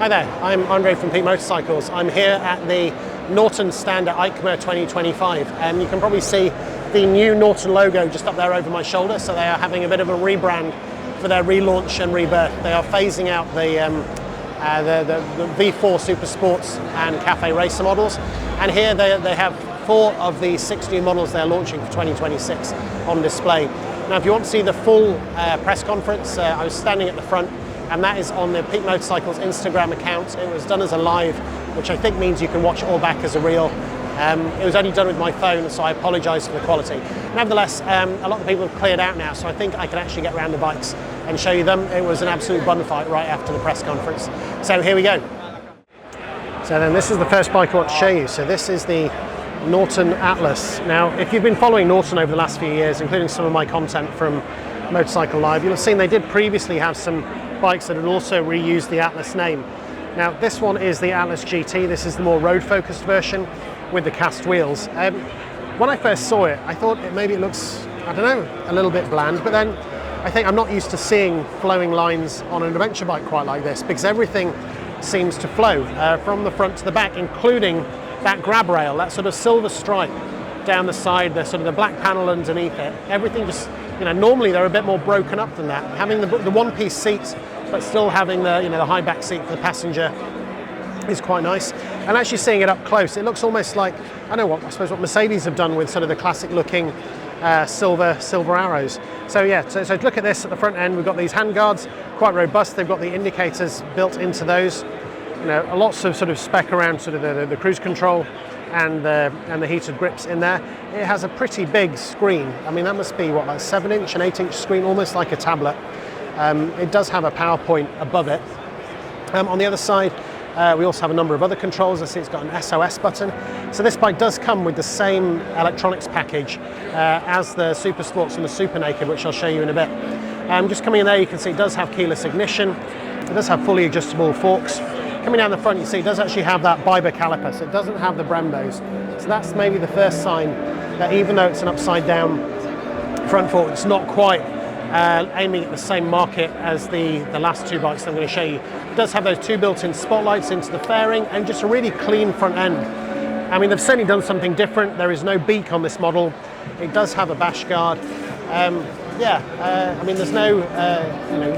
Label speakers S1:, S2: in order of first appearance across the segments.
S1: Hi there, I'm Andre from Peak Motorcycles. I'm here at the Norton stand at EICMA 2025. You can probably see the new Norton logo just up there over my shoulder, so they are having a bit of a rebrand for their relaunch and rebirth. They are phasing out the V4 Super Sports and Cafe Racer models, and here they have 4 of the 6 new models they're launching for 2026 on display. Now if you want to see the full press conference, I was standing at the front, and that is on the Peak Motorcycles Instagram account. It was done as a live, which I think means you can watch it all back as a reel. It was only done with my phone, so I apologise for the quality. Nevertheless, a lot of the people have cleared out now, so I think I can actually get around the bikes and show you them. It was an absolute bun fight right after the press conference. So here we go. So then this is the first bike I want to show you. So this is the Norton Atlas. Now, if you've been following Norton over the last few years, including some of my content from Motorcycle Live, you'll have seen they did previously have some bikes that had also reused the Atlas name. Now this one is the Atlas GT. This is the more road-focused version with the cast wheels. When I first saw it, I thought maybe it looks, I don't know, a little bit bland, but then I think I'm not used to seeing flowing lines on an adventure bike quite like this, because everything seems to flow from the front to the back, including that grab rail, that sort of silver stripe down the side, the sort of the black panel underneath it. Everything just, you know, normally they're a bit more broken up than that. Having the one-piece seats, but still having the, you know, the high back seat for the passenger is quite nice. And actually seeing it up close, it looks almost like, I suppose what Mercedes have done with sort of the classic looking silver arrows. So yeah, so look at this at the front end. We've got these handguards, quite robust. They've got the indicators built into those. You know, lots of sort of spec around sort of the cruise control and the heated grips in there. It has a pretty big screen. I mean, that must be what, like 7-inch and 8-inch screen, almost like a tablet. It does have a PowerPoint above it. On the other side, we also have a number of other controls. I see it's got an SOS button. So this bike does come with the same electronics package as the Super Sports and the Super Naked, which I'll show you in a bit. Just coming in there, you can see it does have keyless ignition. It does have fully adjustable forks. Coming down the front, you see it does actually have that Biber caliper, so it doesn't have the Brembos. So that's maybe the first sign that even though it's an upside down front fork, it's not quite aiming at the same market as the last 2 bikes that I'm going to show you. It does have those 2 built-in spotlights into the fairing and just a really clean front end. I mean, they've certainly done something different. There is no beak on this model. It does have a bash guard. I mean, there's no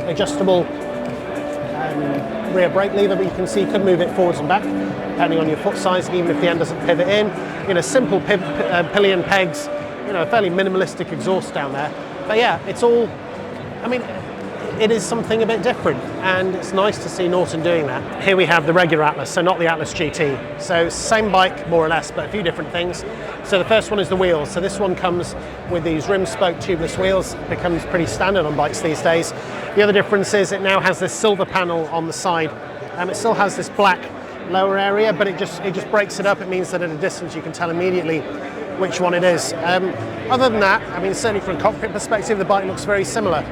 S1: adjustable rear brake lever, but you can see you could move it forwards and back depending on your foot size, even if the end doesn't pivot in. You know, simple pillion pegs. You know, a fairly minimalistic exhaust down there. But yeah, it's all, I mean, it is something a bit different, and it's nice to see Norton doing that. Here we have the regular Atlas, so not the Atlas GT. So same bike, more or less, but a few different things. So the first one is the wheels. So this one comes with these rim spoke tubeless wheels. It becomes pretty standard on bikes these days. The other difference is it now has this silver panel on the side. It still has this black lower area, but it just breaks it up. It means that at a distance you can tell immediately which one it is. Other than that, I mean, certainly from a cockpit perspective, the bike looks very similar.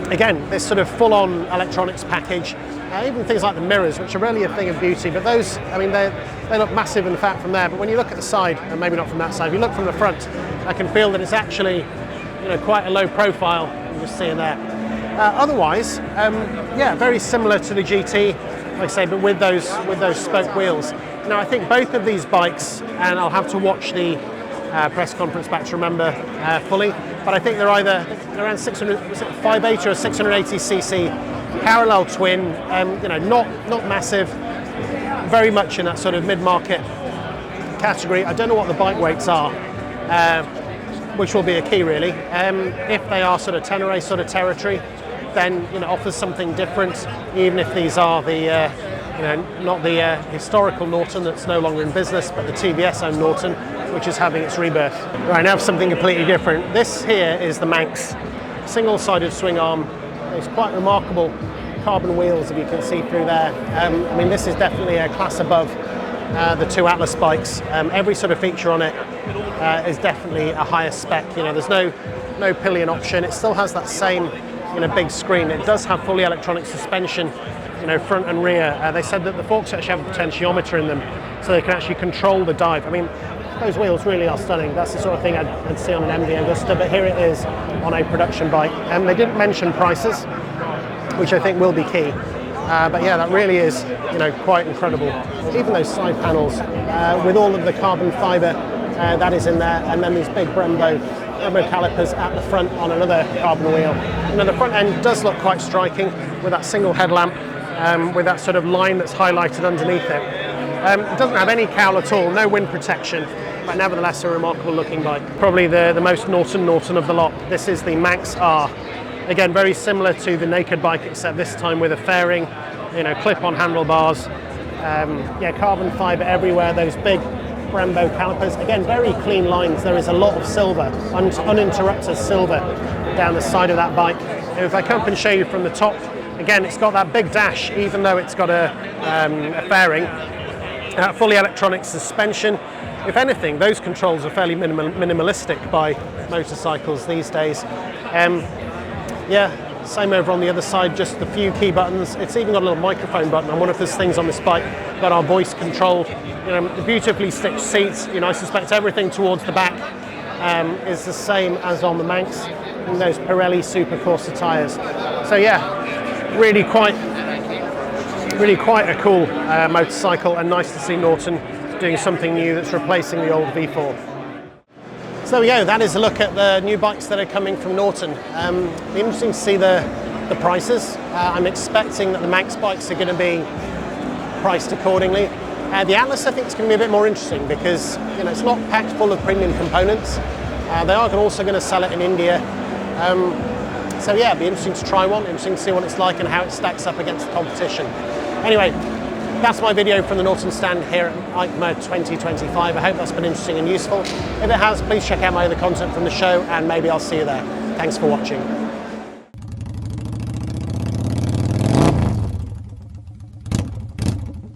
S1: Again, this sort of full-on electronics package, even things like the mirrors, which are really a thing of beauty, but those, I mean, they look massive in fact from there, but when you look at the side, and maybe not from that side, if you look from the front, I can feel that it's actually, you know, quite a low profile, you just see in there. Otherwise, yeah, very similar to the GT, like I say, but with those spoke wheels. Now, I think both of these bikes, and I'll have to watch the press conference back to remember fully, but I think they're either around 580 or 680cc parallel twin, you know, not massive, very much in that sort of mid-market category. I don't know what the bike weights are, which will be a key really. If they are sort of Tenere sort of territory, then, you know, offers something different, even if these are the you know, not the historical Norton that's no longer in business, but the TBS-owned Norton, which is having its rebirth. Right, now for something completely different. This here is the Manx single-sided swing arm. It's quite remarkable carbon wheels, if you can see through there. I mean, this is definitely a class above the 2 Atlas bikes. Every sort of feature on it is definitely a higher spec. You know, there's no pillion option. It still has that same, you know, big screen. It does have fully electronic suspension, you know, front and rear. They said that the forks actually have a potentiometer in them, so they can actually control the dive. I mean, those wheels really are stunning. That's the sort of thing I'd see on an MV Agusta, but here it is on a production bike. They didn't mention prices, which I think will be key. But yeah, that really is, quite incredible. Even those side panels with all of the carbon fibre that is in there, and then these big Brembo calipers at the front on another carbon wheel. The front end does look quite striking with that single headlamp, with that sort of line that's highlighted underneath it. It doesn't have any cowl at all, no wind protection, but nevertheless a remarkable looking bike. Probably the most Norton of the lot. This is the Manx R. Again, very similar to the naked bike, except this time with a fairing, clip-on handlebars. Carbon fibre everywhere, those big Brembo calipers. Again, very clean lines. There is a lot of silver, uninterrupted silver down the side of that bike. And if I come up and show you from the top, again, it's got that big dash, even though it's got a fairing. Fully electronic suspension. If anything, those controls are fairly minimalistic by motorcycles these days. Same over on the other side, just the few key buttons. It's even got a little microphone button on one of those things on this bike that are voice controlled. The beautifully stitched seats. I suspect everything towards the back is the same as on the Manx, and those Pirelli Super Corsa tyres. So yeah, really quite a cool motorcycle, and nice to see Norton doing something new that's replacing the old V4. So there we go, that is a look at the new bikes that are coming from Norton. It'll be interesting to see the prices. I'm expecting that the Manx bikes are going to be priced accordingly. The Atlas, I think, is going to be a bit more interesting because it's not packed full of premium components. They are also going to sell it in India. So yeah, it'll be interesting to try one, interesting to see what it's like and how it stacks up against the competition. Anyway, that's my video from the Norton stand here at EICMA 2025. I hope that's been interesting and useful. If it has, please check out my other content from the show, and maybe I'll see you there. Thanks for watching.